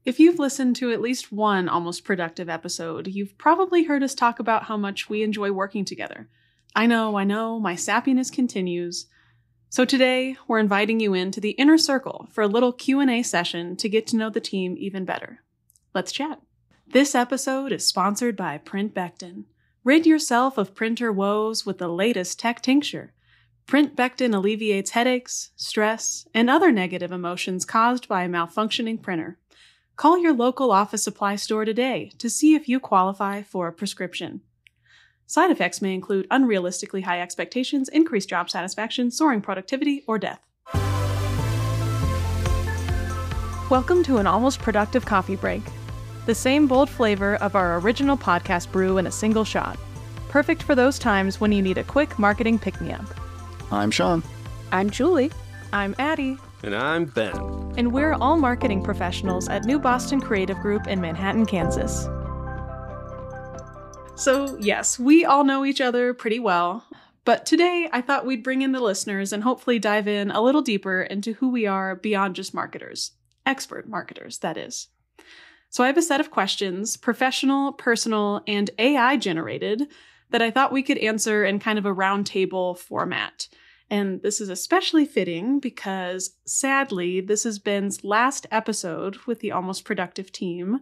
If you've listened to at least one Almost Productive episode, you've probably heard us talk about how much we enjoy working together. I know, my sappiness continues. So today, we're inviting you into the inner circle for a little Q&A session to get to know the team even better. Let's chat. This episode is sponsored by Print Becton. Rid yourself of printer woes with the latest tech tincture. Print Becton alleviates headaches, stress, and other negative emotions caused by a malfunctioning printer. Call your local office supply store today to see if you qualify for a prescription. Side effects may include unrealistically high expectations, increased job satisfaction, soaring productivity, or death. Welcome to an Almost Productive coffee break. The same bold flavor of our original podcast brew in a single shot. Perfect for those times when you need a quick marketing pick-me-up. I'm Sean. I'm Julie. I'm Addie. And I'm Ben. And we're all marketing professionals at New Boston Creative Group in Manhattan, Kansas. So, yes, we all know each other pretty well, but today I thought we'd bring in the listeners and hopefully dive in a little deeper into who we are beyond just marketers. Expert marketers, that is. So I have a set of questions, professional, personal, and AI generated, that I thought we could answer in kind of a roundtable format. And this is especially fitting because, sadly, this is Ben's last episode with the Almost Productive team.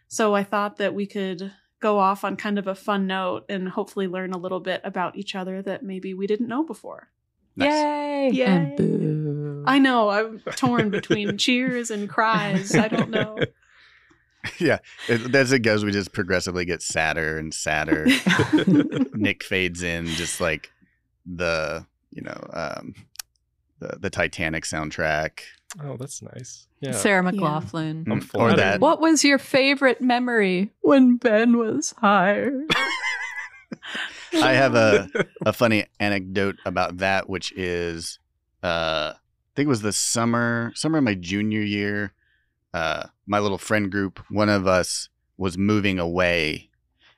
So I thought that we could go off on kind of a fun note and hopefully learn a little bit about each other that maybe we didn't know before. Nice. Yay! Yay. And boo. I know, I'm torn between cheers and cries. I don't know. Yeah, as it goes, we just progressively get sadder and sadder. Nick fades in, just like the Titanic soundtrack. Oh, that's nice. Yeah. Sarah McLachlan. I'm full Or of that. What was your favorite memory when Ben was hired? I have a funny anecdote about that, which is, I think it was the summer of my junior year. My little friend group, one of us was moving away,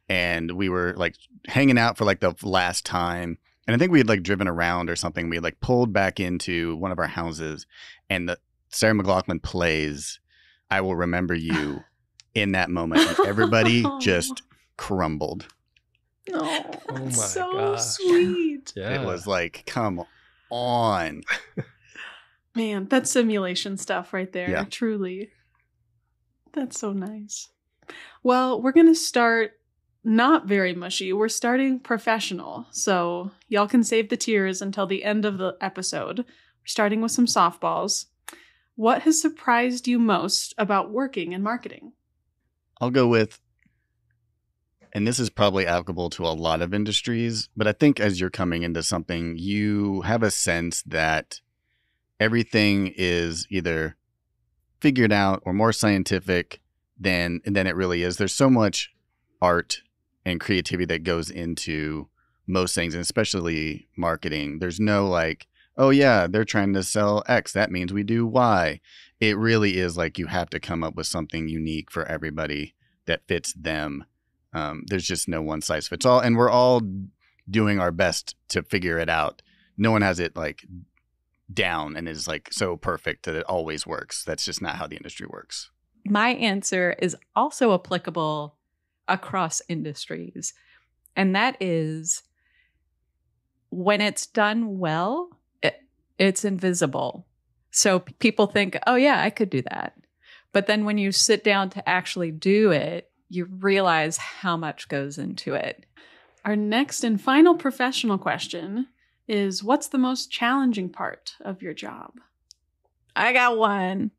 and we were like hanging out for like the last time. And I think we had like driven around or something. We had like pulled back into one of our houses, and Sarah McLachlan plays "I Will Remember You" in that moment, and everybody just crumbled. Oh, my so gosh. sweet. Yeah. It was like, come on. Man, that's simulation stuff right there. Yeah. Truly. That's so nice. Well, we're going to start not very mushy. We're starting professional. So y'all can save the tears until the end of the episode. We're starting with some softballs. What has surprised you most about working in marketing? I'll go with, and this is probably applicable to a lot of industries, but I think as you're coming into something, you have a sense that everything is either figured out or more scientific than it really is. There's so much art and creativity that goes into most things, and especially marketing. There's no like, oh yeah, they're trying to sell X, that means we do Y. It really is like you have to come up with something unique for everybody that fits them. There's just no one size fits all, and we're all doing our best to figure it out. No one has it like down and is like so perfect that it always works. That's just not how the industry works. My answer is also applicable across industries. And that is, when it's done well, it's invisible. So people think, oh yeah, I could do that. But then when you sit down to actually do it, you realize how much goes into it. Our next and final professional question is, what's the most challenging part of your job? I got one.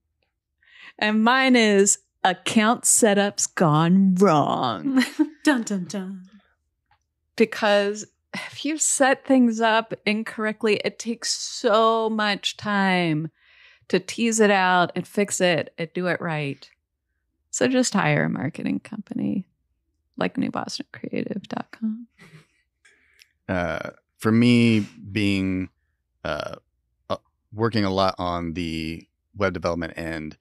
And mine is account setups gone wrong. Dun, dun, dun. Because if you set things up incorrectly, it takes so much time to tease it out and fix it and do it right. So just hire a marketing company like newbostoncreative.com. For me, being working a lot on the web development end,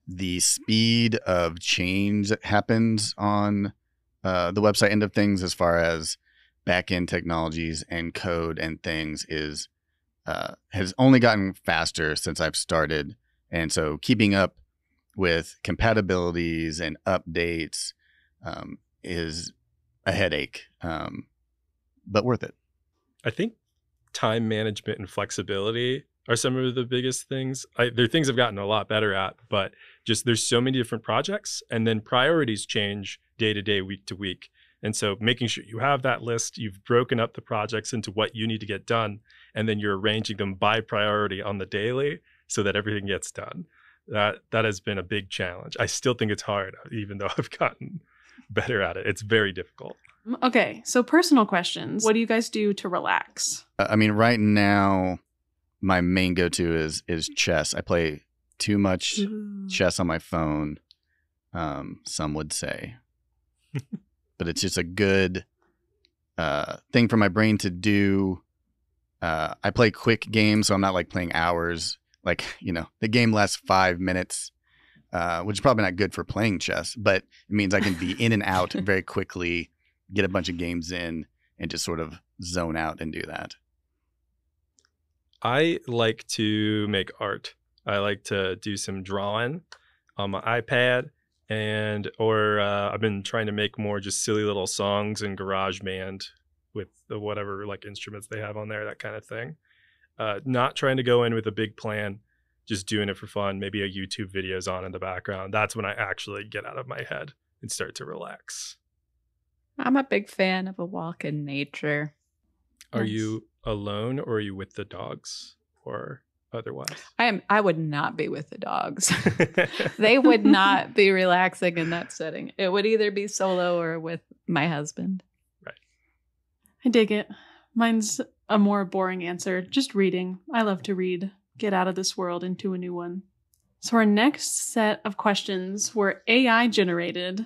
the speed of change that happens on the website end of things, as far as back-end technologies and code and things, is has only gotten faster since I've started. And so keeping up with compatibilities and updates is a headache, but worth it. I think time management and flexibility are some of the biggest things. They're things I've gotten a lot better at, but just there's so many different projects, and then priorities change day to day, week to week. And so making sure you have that list, you've broken up the projects into what you need to get done, and then you're arranging them by priority on the daily so that everything gets done. That has been a big challenge. I still think it's hard, even though I've gotten better at it. It's very difficult. Okay, so personal questions. What do you guys do to relax? I mean, right now, my main go-to is chess. I play too much chess on my phone, some would say. But it's just a good thing for my brain to do. I play quick games, so I'm not like playing hours. Like, the game lasts 5 minutes, which is probably not good for playing chess, but it means I can be in and out very quickly, get a bunch of games in, and just sort of zone out and do that. I like to make art. I like to do some drawing on my iPad, or I've been trying to make more just silly little songs in GarageBand with the whatever like instruments they have on there, that kind of thing. Not trying to go in with a big plan, just doing it for fun. Maybe a YouTube video's on in the background. That's when I actually get out of my head and start to relax. I'm a big fan of a walk in nature. Are you alone, or are you with the dogs, or otherwise? I would not be with the dogs. They would not be relaxing in that setting. It would either be solo or with my husband. Right. I dig it. Mine's a more boring answer. Just reading. I love to read. Get out of this world into a new one. So our next set of questions were AI generated,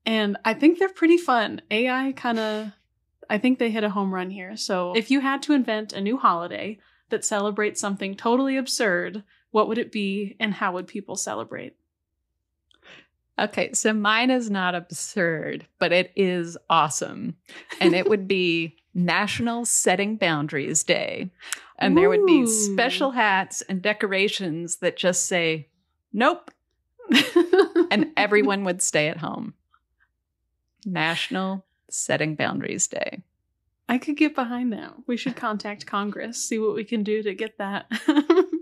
and I think they're pretty fun. I think they hit a home run here. So if you had to invent a new holiday that celebrates something totally absurd, what would it be and how would people celebrate? Okay, so mine is not absurd, but it is awesome. And it would be National Setting Boundaries Day. And there would be special hats and decorations that just say, nope. And everyone would stay at home. National Setting Boundaries Day. I could get behind that. We should contact Congress, see what we can do to get that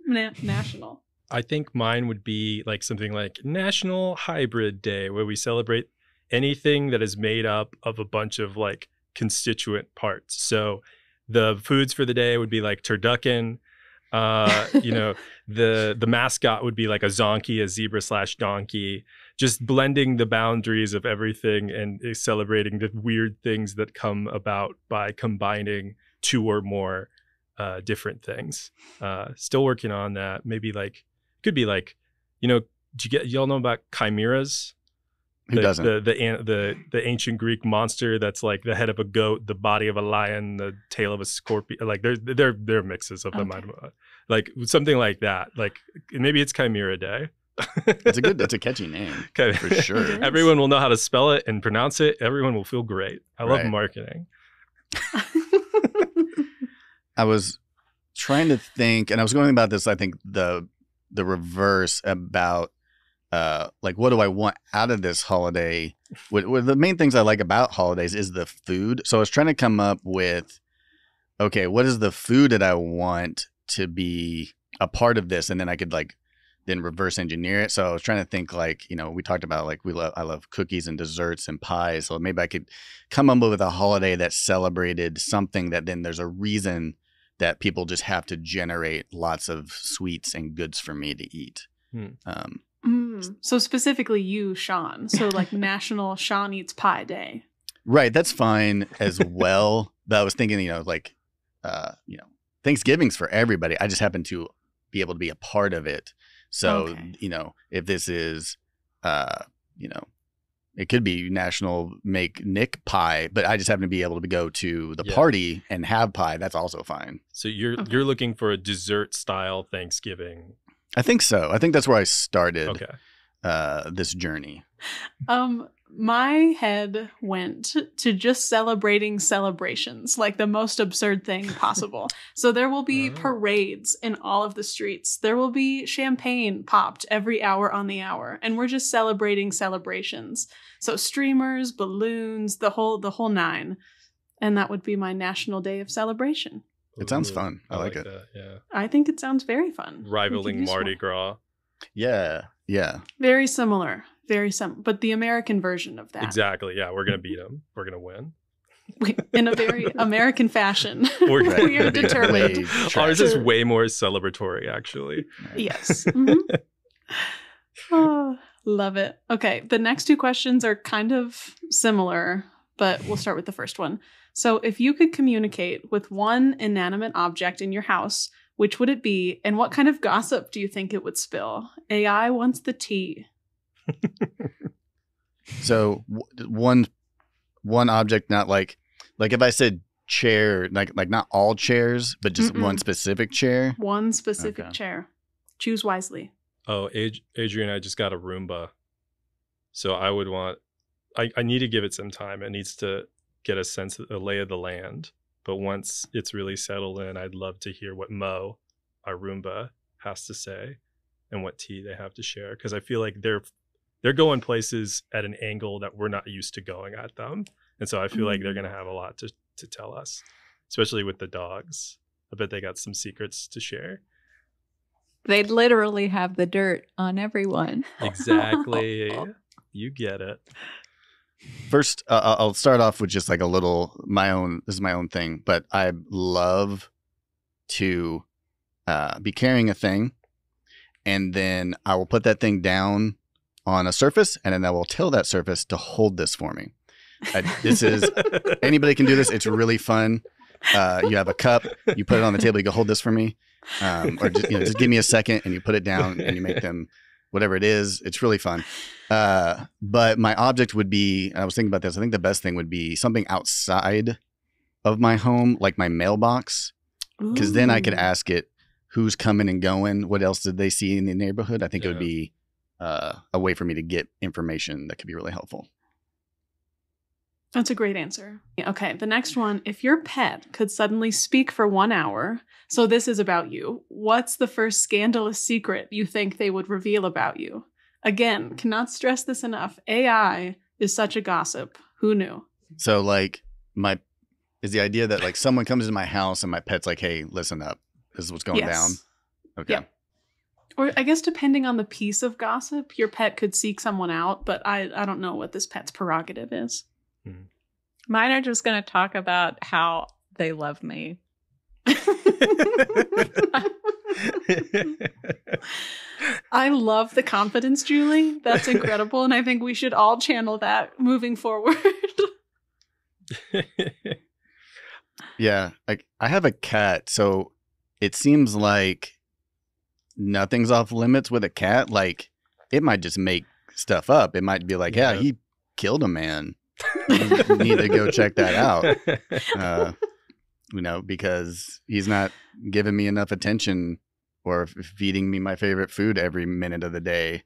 national. I think mine would be like something like National Hybrid Day, where we celebrate anything that is made up of a bunch of like constituent parts. So the foods for the day would be like turducken. The mascot would be like a zonkey, a zebra/donkey. Just blending the boundaries of everything and celebrating the weird things that come about by combining two or more different things. Still working on that. Maybe like, could be like, y'all know about chimeras? Who doesn't? The ancient Greek monster that's like the head of a goat, the body of a lion, the tail of a scorpion. Like they're mixes of them. Okay. Like something like that. Like maybe it's Chimera Day. That's a catchy name. Okay. For sure. Everyone will know how to spell it and pronounce it. Everyone will feel great. I love marketing. I was trying to think, and I was going about this, I think the reverse about like, what do I want out of this holiday? What the main things I like about holidays is the food. So I was trying to come up with, okay, what is the food that I want to be a part of this? And then I could like then reverse engineer it. So I was trying to think like, we talked about like I love cookies and desserts and pies. So maybe I could come up with a holiday that celebrated something that then there's a reason that people just have to generate lots of sweets and goods for me to eat. So specifically you, Sean. So like National Sean Eats Pie Day. Right. That's fine as well. But I was thinking, Thanksgiving's for everybody. I just happen to be able to be a part of it. So, if this is, it could be National Make Nick Pie, but I just happen to be able to go to the party and have pie. That's also fine. So you're looking for a dessert style Thanksgiving. I think so. I think that's where I started. Okay. this journey? My head went to just celebrating celebrations, like the most absurd thing possible. So there will be parades in all of the streets. There will be champagne popped every hour on the hour, and we're just celebrating celebrations. So streamers, balloons, the whole nine. And that would be my National Day of Celebration. It sounds fun. I like it. That, yeah. I think it sounds very fun. Rivaling Mardi Gras. Yeah. Very similar. Very similar. But the American version of that. Exactly. Yeah, we're going to beat them. We're going to win. In a very American fashion. Right. We are determined. Ours is way more celebratory, actually. Yes. Oh, love it. Okay. The next two questions are kind of similar, but we'll start with the first one. So if you could communicate with one inanimate object in your house, which would it be? And what kind of gossip do you think it would spill? AI wants the tea. So one object, not like if I said chair, like not all chairs, but just one specific chair. One specific chair. Choose wisely. Oh, Adrian, I just got a Roomba. So I would want, I need to give it some time. It needs to get a sense of the lay of the land. But once it's really settled in, I'd love to hear what Mo, our Roomba, has to say and what tea they have to share. Because I feel like they're going places at an angle that we're not used to going at them. And so I feel like they're going to have a lot to tell us, especially with the dogs. I bet they got some secrets to share. They literally have the dirt on everyone. Exactly. You get it. First, I'll start off with just like a little this is my own thing, but I love to be carrying a thing, and then I will put that thing down on a surface, and then I will tell that surface to hold this for me. This is, anybody can do this. It's really fun. You have a cup, you put it on the table, you go, hold this for me. Or just give me a second, and you put it down and you make them whatever it is. It's really fun. But my object would be, and I was thinking about this, I think the best thing would be something outside of my home, like my mailbox, because then I could ask it who's coming and going, what else did they see in the neighborhood. I think it would be a way for me to get information that could be really helpful. That's a great answer. Okay, the next one. If your pet could suddenly speak for 1 hour, so this is about you, what's the first scandalous secret you think they would reveal about you? Again, cannot stress this enough. AI is such a gossip. Who knew? So like is the idea that like someone comes to my house and my pet's like, hey, listen up. This is what's going down. Okay. Yeah. Or I guess depending on the piece of gossip, your pet could seek someone out, but I don't know what this pet's prerogative is. Mine are just going to talk about how they love me. I love the confidence, Julie. That's incredible. And I think we should all channel that moving forward. Yeah. Like I have a cat, so it seems like nothing's off limits with a cat. Like it might just make stuff up. It might be like, yeah, he killed a man. You need to go check that out. Because he's not giving me enough attention or feeding me my favorite food every minute of the day.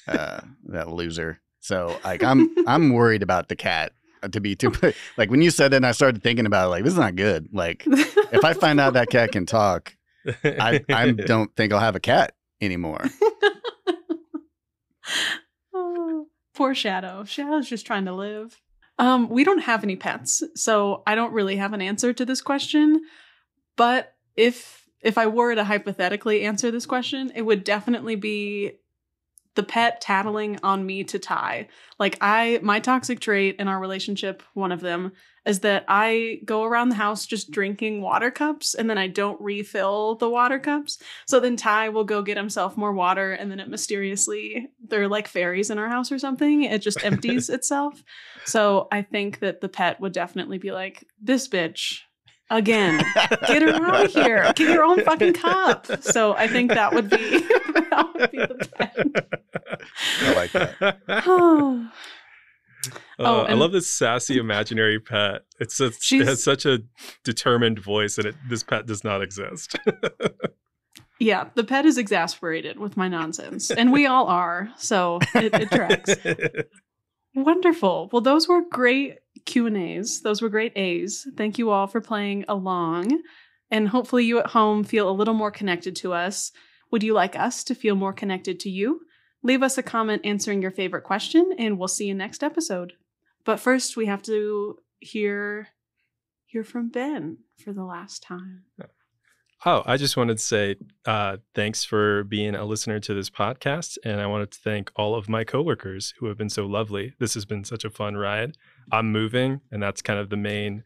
That loser. So like I'm worried about the cat. Like when you said that and I started thinking about it, like this is not good. Like if I find out that cat can talk, I don't think I'll have a cat anymore. Oh, poor Shadow. Shadow's just trying to live. We don't have any pets, so I don't really have an answer to this question. But if I were to hypothetically answer this question, it would definitely be the pet tattling on me to Ty. Like my toxic trait in our relationship, one of them, is that I go around the house just drinking water cups and then I don't refill the water cups. So then Ty will go get himself more water and then it mysteriously, they're like fairies in our house or something. It just empties itself. So I think that the pet would definitely be like, this bitch, again, get her out of here. Get your own fucking cup. So I think that would be the pet. I like that. I love this sassy imaginary pet. It has such a determined voice, and this pet does not exist. Yeah, the pet is exasperated with my nonsense, and we all are, so it tracks. Wonderful. Well, those were great Q&As. Those were great A's. Thank you all for playing along, and hopefully you at home feel a little more connected to us. Would you like us to feel more connected to you? Leave us a comment answering your favorite question, and we'll see you next episode. But first, we have to hear from Ben for the last time. Oh, I just wanted to say thanks for being a listener to this podcast. And I wanted to thank all of my coworkers who have been so lovely. This has been such a fun ride. I'm moving, and that's kind of the main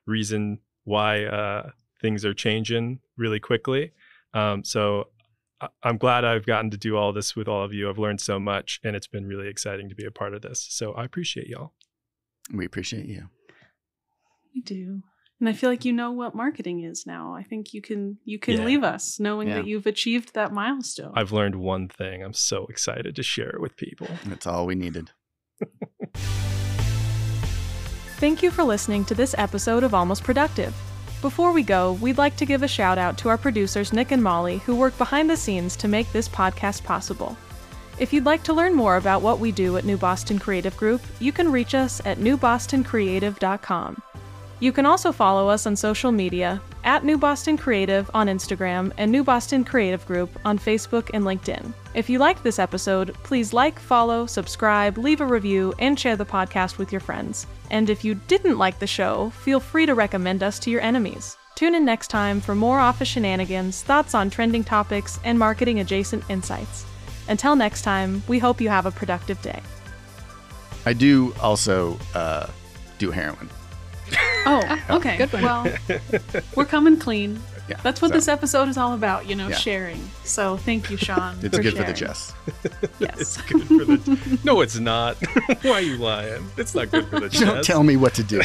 reason why things are changing really quickly. So I'm glad I've gotten to do all this with all of you. I've learned so much, and it's been really exciting to be a part of this. So I appreciate y'all. We appreciate you. We do. And I feel like you know what marketing is now. I think you can leave us knowing that you've achieved that milestone. I've learned one thing. I'm so excited to share it with people. That's all we needed. Thank you for listening to this episode of Almost Productive. Before we go, we'd like to give a shout out to our producers Nick and Molly, who work behind the scenes to make this podcast possible. If you'd like to learn more about what we do at New Boston Creative Group, you can reach us at newbostoncreative.com. You can also follow us on social media at New Boston Creative on Instagram and New Boston Creative Group on Facebook and LinkedIn. If you liked this episode, please like, follow, subscribe, leave a review, and share the podcast with your friends. And if you didn't like the show, feel free to recommend us to your enemies. Tune in next time for more office shenanigans, thoughts on trending topics, and marketing-adjacent insights. Until next time, we hope you have a productive day. I do also do heroin. Oh, okay. Good one. Well, we're coming clean. Yeah, That's what so- this episode is all about, Yeah. sharing. So thank you, Sean. It's good for the sharing. chest. Yes. It's good for the... No, it's not. Why are you lying? It's not good for the chest. Don't tell me what to do.